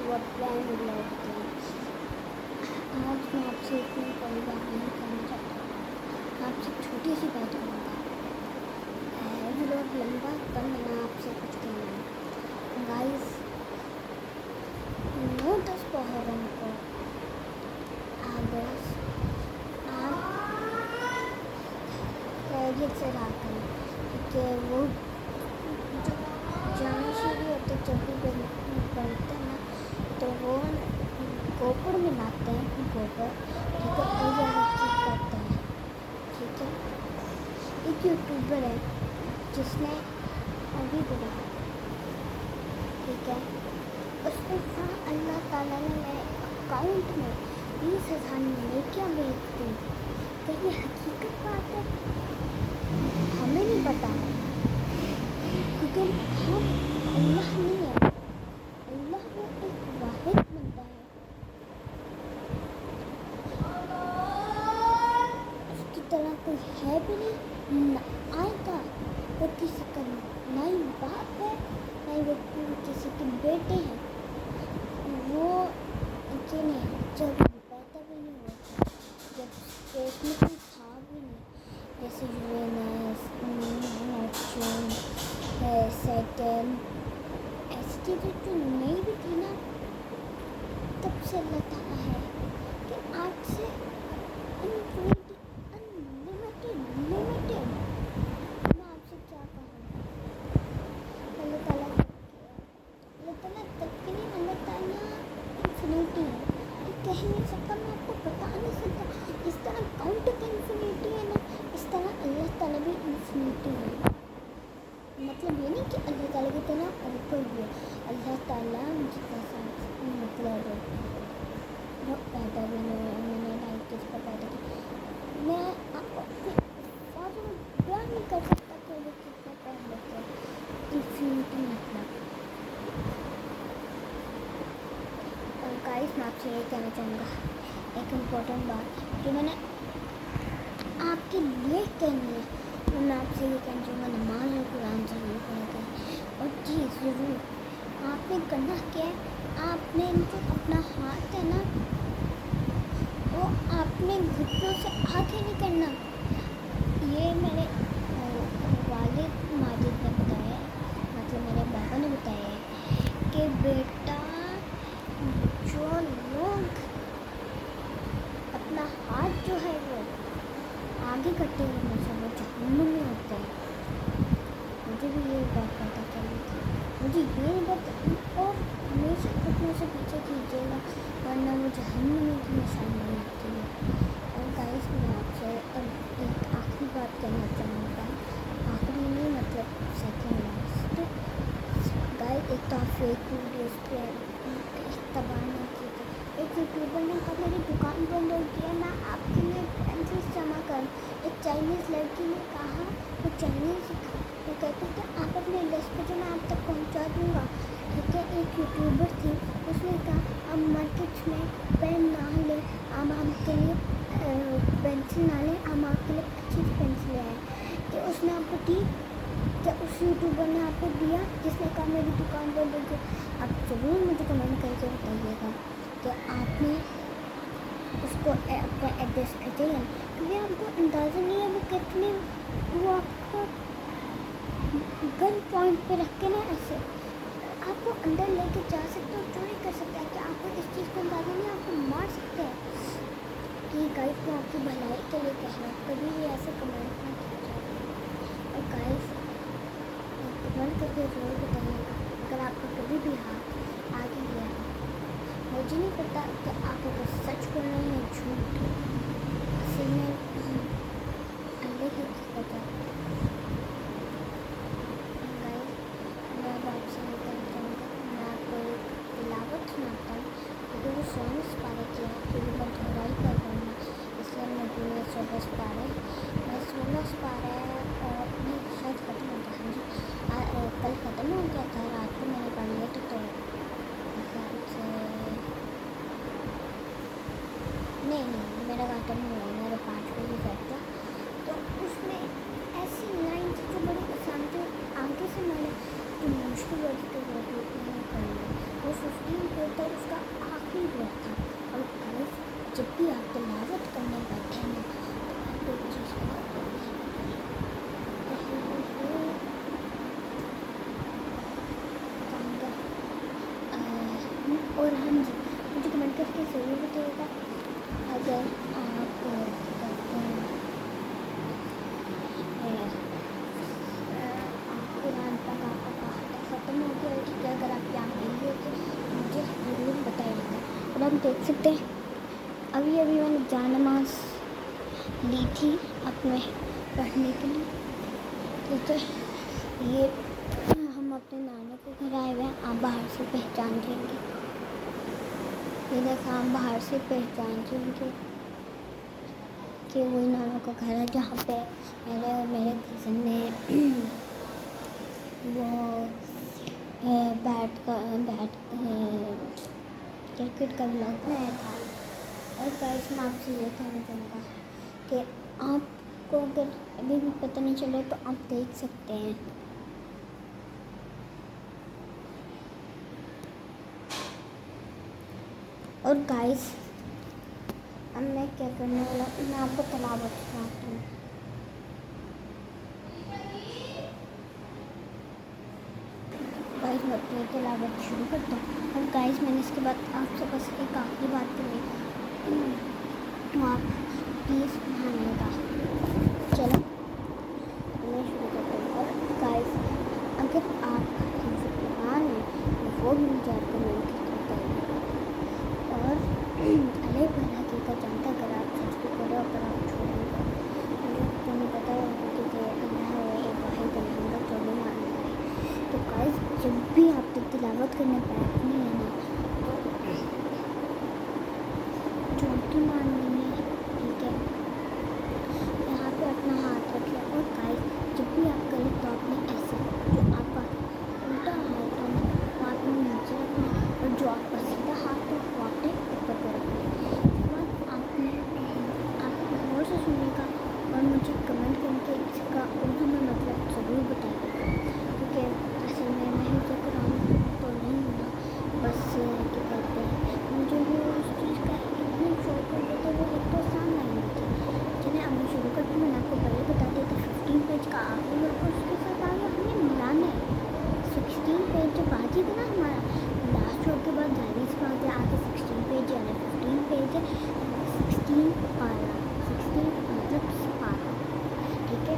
हुआ brand blog के। आज मैं आपसे इतनी बड़ी बात नहीं करना चाहता, मैं आपसे छोटी सी बात करूँगा। ब्लॉग लंबा पर मैंने आपसे कुछ कहना है। गाइस, नो 10 पहरों को आगस आप खैरियत से रहा करें, क्योंकि वो जानशीरी होते जब भी बनते हैं ना, तो वो गोबर में लाते हैं गोबर, ठीक है, और ये चीज़ करते हैं, ठीक है। एक यूट्यूबर है जिसने अभी बोला, ठीक है, उसने कहा अल्लाह ताला ने मेरे अकाउंट में 20,000 नेकियां भेज दी। क्या ये हकीकत बात है? हमें नहीं पता, क्योंकि हम अल्लाह नहीं है, अल्लाह वो एक वाहिद बंदा है, उसकी तरह कोई है भी नहीं, न आएगा। वो किसी का ना ही बाप है, ना ही वो किसी के बेटे हैं, वो ये नहीं, जब पैदा भी नहीं हुआ, जब पेट में कोई था भी नहीं, जैसे यूरेनस, नेपच्यून, सैटर्न, ऐसी चीज़ें जो नहीं भी थी ना, तब से अल्लाह ताला है कि आज से अनलिमिटेड, मैं आपसे क्या कहूँ। अल्लाह ताला तक के लिए अल्लाह ताला इन्फिनिटी है, ये कह नहीं सकता, मैं आपको बता नहीं सकता। इस तरह काउंट का इन्फिनिटी है ना, इस तरह अल्लाह ताला भी इन्फिनिटी है। मतलब ये नहीं कि अल्लाह ताला की तरह ऊपर भी है, अल्लाह ताला जितना मतलब वो पैदा भी नहीं है, उन्होंने लाइक किसका पैदा किया, मैं आपको अपने अल्फाज़ों में बयान नहीं कर सकता कि वो कितना पैदा है। इन्फिनिटी मतलब। और गाइस, मैं आपसे ये कहना चाहूँगा, एक इम्पोर्टेंट बात जो मैंने आपके लिए कहनी है, तो मैं आपसे ये कहना चाहूँगा, नमाज और कुरान ज़रूर पढ़ेगा। और जी ज़रूर आपने करना क्या है, आपने जो अपना हाथ है ना, वो आपने घुटनों से आगे नहीं करना। ये मेरे वालिद माजिद ने बताया, मतलब मेरे बाबा ने बताया है कि बेटा, जो लोग अपना हाथ जो है वो आगे करते हैं, हमेशा वो जहन्नुम में होते हैं। मुझे भी ये बात पता चली थी, मुझे ये बात, और हमेशा घुटनों से पीछे खींचेगा, वरना वो जहन्नुम की निशानी होती है। और गाइस, मैं आपसे एक आखिरी बात कहना चाहूँगा, आखिरी नहीं मतलब सेकेंड लास्ट। गाइस, एक तो आप फेक वीडियोज़ पे तबाह नहीं की थी। एक यूट्यूबर ने कहा मेरी दुकान बंद हो गई है, मैं आपके लिए पेंसिल्स जमा कर। एक चाइनीज़ लड़की ने कहा, वो चाइनीज़ वो कहती कि आप अपने एड्रेस पे जो मैं आप तक पहुंचा दूंगा, ठीक है। एक यूट्यूबर थी, उसने कहा आप मार्केट में पेन ना ले, आप आपके लिए पेंसिल ना लें, हम आपके लिए अच्छी पेंसिल आए कि उसने आपको दी, क्या उस यूट्यूबर ने आपको दिया जिसने कहा मेरी दुकान बंद हो गई? आप ज़रूर मुझे कमेंट करके बताइएगा कि आपने उसको अपना एड्रेस भेजा है, क्योंकि आपको अंदाज़ा नहीं है वो कितने, वो आपको गन पॉइंट पे रख के ना ऐसे आपको अंदर लेके जा सकते हो, चोरी कर सकते हैं, कि आपको इस चीज़ को अंदाज़ा नहीं, आपको मार सकते हैं। कि गाइस, मैं आपकी भलाई के लिए कह रहा हूँ, कभी भी ऐसे कमेंट ना कीजिए। और गाइस, कमेंट करके ज़रूर बताइएगा अगर आपको कभी भी हाथ आगे गया है। मुझे नहीं पता कि आप अगर सच बोल रहे हैं या झूठ, असल में अल्लाह की पता। मैं आपसे ये कहना चाहूँगा, मैं आपको एक तिलावत सुनाता हूँ, क्योंकि वो 16 पारे किया है, क्योंकि मैं दोहराई कर रहा हूँ, इसलिए मैं पूरे 16 पारे, मैं 16 पारे और नहीं शायद ख़त्म हो गया। हाँ जी, कल ख़त्म हो गया था, रात को मैंने पढ़ लिया तो हिसाब से नहीं मेरा ख़त्म नहीं हुआ, मेरा 5 बजे बैठ गया। तो उसमें ऐसी लाइन थी जो बड़ी आसान थी, आगे से मैंने जो मुश्किल वर्ड के वर्ड मैंने कर लिया। वो 15 होता है, जब भी आप तिलावत करने बैठे ना तो एक चीज़ को और हाँ जी, मुझे कमेंट करके ज़रूर बताइएगा अगर आप करते हैं कुरान पाक आपका कहाँ तक ख़त्म हो गया, ठीक है। अगर आप यहाँ नहीं हो तो मुझे ज़रूर बताइएगा। और हम देख सकते हैं अभी अभी मैंने जानमाज़ ली थी अपने पढ़ने के लिए, ठीक है। ये हम अपने नाना के घर आए हुए हैं, आप बाहर से पहचान लेंगे। ये देखा, हम बाहर से पहचान लेंगे कि वही नाना का घर है जहाँ पे मेरे और मेरे कज़न ने वो क्रिकेट का व्लॉग बनाया था। और गाइस मैं आपसे ये कहना चाहूँगा कि आपको अगर अभी भी पता नहीं चले तो आप देख सकते हैं। और गाइस अब मैं क्या करने वाला, मैं आपको तिलावत सुनाती हूँ। गाइस मैं अपनी तिलावत शुरू करता हूँ। और गाइस मैंने इसके बाद आपसे बस एक आखिरी बात करनी, तो आप प्लीज़ मानिएगा। चलो मैं शुरू करता हूँ। और गाइस अगर आप कुरान है वो भी मुझे आपको कमेंट करके बताइए। और अल्लाह पर हकीकत जानता, अगर आप सच को करो अगर आप छोड़ेंगे मुझे तो नहीं पता होगा कि अल्लाह एक वाहिद अलहमद जो भी मानना है। तो गाइस जब भी आप तिलावत करने बैठनी है ना तो झूठी माननी है, ठीक है। यहाँ पे अपना हाथ रखिए। और गाइस जब भी आप करें तो आपने ऐसे जो आपका उल्टा हाथ है ना वो आपने नीचे रखना, और जो आपका सीधा हाथ है वो आपने ऊपर पर रखना। इसके बाद आपने आप और से सुनेगा और मुझे कमेंट करके इसका उर्दू में मतलब ज़रूर बताइएगा, क्योंकि असल में मैं ही तो कुरान तो नहीं हूँ, बस क्या कहते हैं मुझे वो उस चीज़ का इतना शौक हो गया था। वो एक तो आसान नहीं थी। चलिए अब मैं शुरू करती हूँ। मैंने आपको पहले बता दिया था 15 पेज का आखिरी और उसके साथ आगे हमें मिलाना है। 16 पेज जब आ जाएगा ना हमारा लास्ट शो के बाद डायरीज में आते आगे 16 पेज यानी 15 पेज है, 16 पारा, 16 मतलब पारा, ठीक है।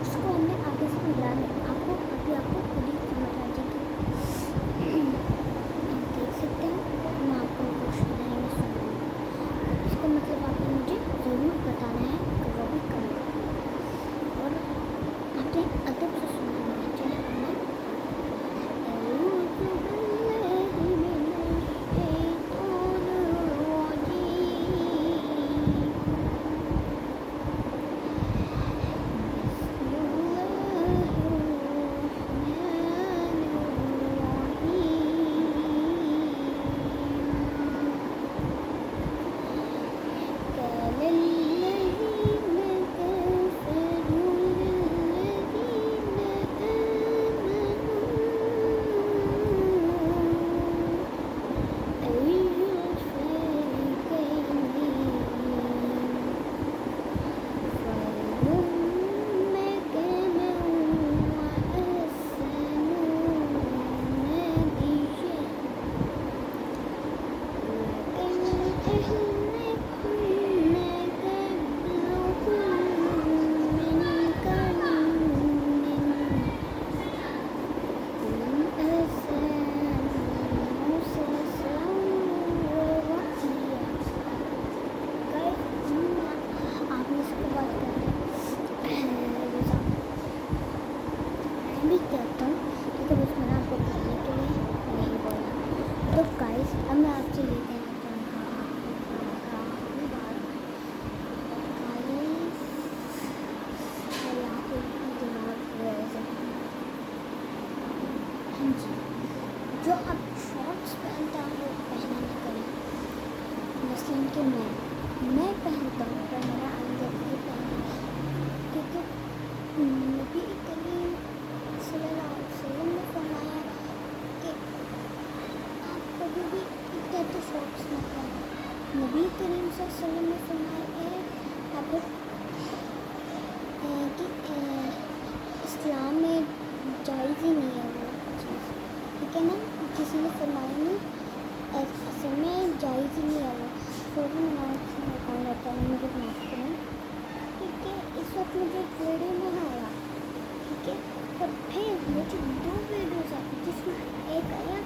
उसको हमने आगे से मिलाना है। आपको अभी आपको खुद ही समझ आ जाएगी। आप देख सकते हैं मैं आपको कुछ नहीं सुनाऊंगा, इसको मतलब आपको मुझे ज़रूर बताना है कि वो भी करना और आपने अदब से सुनाना है। चलिए हमने भी कहता हूँ, क्योंकि बस मैंने आपको कहने के लिए नहीं बोला। तो गाइस अब मैं आपसे ये कहना चाहूँगा आखिरी बात, गाइस और यहाँ पे दिमाग वैसे हाँ जी, जो आप शॉर्ट्स पहनता हूँ वो पहना ना करें। मसलन कि मैं पहनता हूँ पर मेरा अंदर भी पहना, क्योंकि नबी करीम सल्लल्लाहु अलैहि वसल्लम ने फरमाया कि आप कभी भी इतने शॉर्ट्स न पहनें। نبی کریم صلی اللہ علیہ وسلم نے فرمایا کہ اسلام میں جائز ہی نہیں ہے وہ چیز، ٹھیک ہے نا. کسی نے فرمایا نہیں اصل میں جائز ہی نہیں ہے وہ. فوراً کون رہتا ہے مجھے معاف کریں، ٹھیک ہے. اس وقت مجھے ایک ویڈیو میں آیا، ٹھیک ہے، اور پھر مجھے 2 ویڈیوز آئی جس میں ایک آیا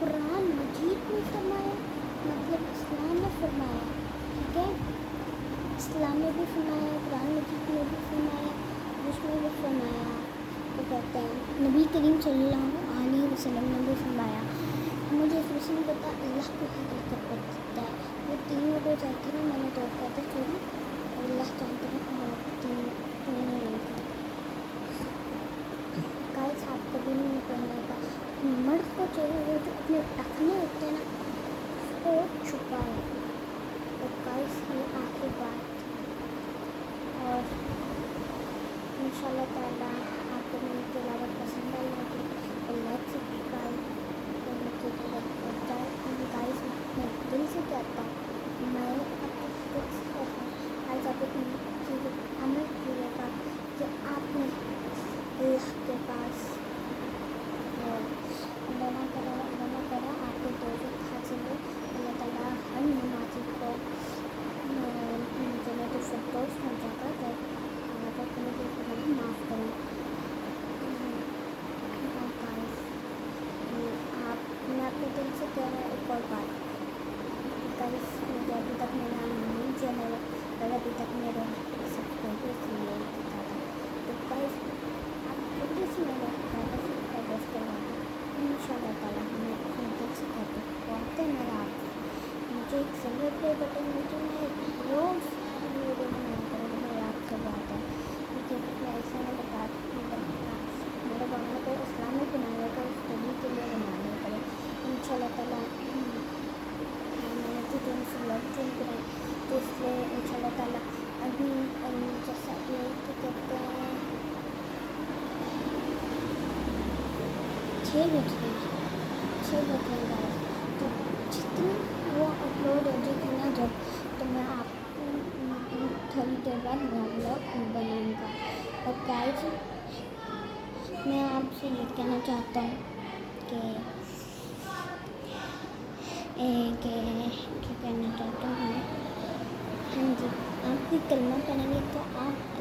قرآن مجید میں فرمایا، مطلب اسلام میں فرمایا، ٹھیک ہے، اسلام میں بھی فرمایا، قرآن مجید میں بھی فرمایا، اس میں بھی فرمایا. وہ کہتے ہیں نبی کریم صلی اللہ علیہ وسلم نے بھی فرمایا. مجھے اس میں بتا اللہ کو حقیقت بتاتا ہے. وہ 3 ویڈیوز آئی تھی نا، میں نے 2 کہا تھا چھوڑی، اور اللہ جانتے ہیں وہ 3 نہیں تھی. گائز آپ کبھی نہیں پڑھنے کا. مرد کو چاہیے وہ جو اپنے ٹخنے ہوتے ہیں نا اس کو چھپائے. اور گائز یہ آخری بات، اور انشاءاللہ تعالیٰ آپ کو میری تلاوت پسند آئی ہوگی اور لائک سبسکرائب کرنے کی ضرورت پڑ جائے. گائز میں دل سے کہتا ہوں، میں آپ کو دل سے کہتا ہوں گائز آپ ایک چیز عمل کیے گا کہ آپ نے اللہ کے پاس اللہ کرے آپ کو توفیق حاصل ہو. اللہ تعالیٰ ہر نمازی کو جنت الفردوس میں جگہ دے. اللہ کا مجھے گناہ معاف کریں. اور گائز میں اپنے دل سے کہہ رہا ہوں ایک اور بات. گائز مجھے ابھی تک میرا نہیں چینل اور ابھی تک میرے سبسکرائبرس نہیں ہیں زیادہ، تو گائز آپ جلدی سے میرے زیادہ سبسکرائبرس کروا دیں. انشاءاللہ تعالیٰ ہمیں اپنے دل سے کہتے بہت ہے میرا آپ سے. مجھے ایک سلور پلے بٹن مل جو میں روز ویڈیو بنایا کروں. میرے آپ سے بات ہے، ٹھیک ہے. میں ایسا نہیں بتا میرے بہنوں کو اسلامک بنانے کا اسٹڈی کے لیے بنانے کرے انشاءاللہ تعالیٰ. میں نے تو ان سے لگ چن کریں تو اس لیے انشاءاللہ تعالیٰ ابھی جیسا یہ کیا کہتے ہیں 6 بج رہے ہیں تو جتنی وہ اپلوڈ ہو جائے گی نا جب، تو میں آپ کو تھوڑی دیر بعد ولاگ بناؤں گا. اور گائز میں آپ سے یہ کہنا چاہتا ہوں کہ کیا کہنا چاہتا ہوں ہاں جی، آپ بھی کلمہ پڑھیں گے تو آپ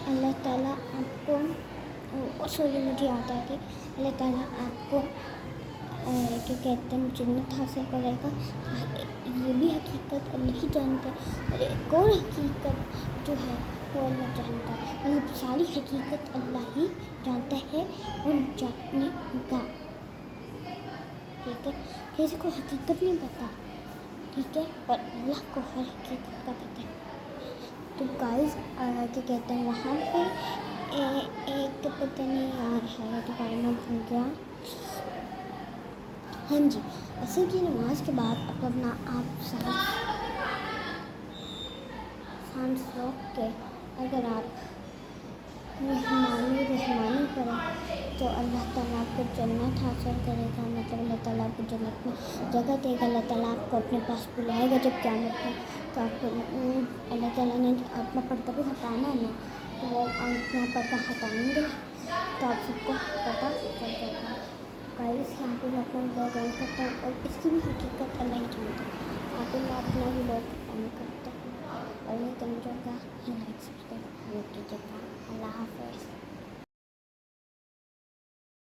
اللہ تعالیٰ آپ کو مجھے یاد آ کہ اللہ تعالیٰ آپ کو کیا کہتے ہیں جنت حاصل کرے گا. یہ بھی حقیقت اللہ ہی جانتا ہے، اور ایک اور حقیقت جو ہے وہ اللہ جانتا ہے. مطلب ساری حقیقت اللہ ہی جانتا ہے اور جانے گا، ٹھیک ہے. کسی کو حقیقت نہیں پتہ، ٹھیک ہے، اور اللہ کو ہر حقیقت کا پتہ ہے. تو گائز کیا کہتے ہیں وہاں پہ ایک پتہ نہیں یار ہے دوبارہ میں بھول گیا. ہاں جی، عصر کی نماز کے بعد اپنا آپ سانس روک کے اگر آپ رحمانی کریں تو اللہ تعالیٰ آپ کو جنت حاصل کرے گا. مطلب اللہ تعالیٰ آپ کو جنت میں جگہ دے گا. اللہ تعالیٰ آپ کو اپنے پاس بلائے گا جب قیامت میں. تو آپ کو اللہ تعالیٰ نے اپنا پردہ بھی ہٹانا ہے نا، تو وہ اپنا پردہ ہٹائیں گے تو آپ سب کو پتہ چل جائے گا. گائز یہاں پہ میں اپنا بلاگ اینڈ کرتا ہوں. اور اس کی بھی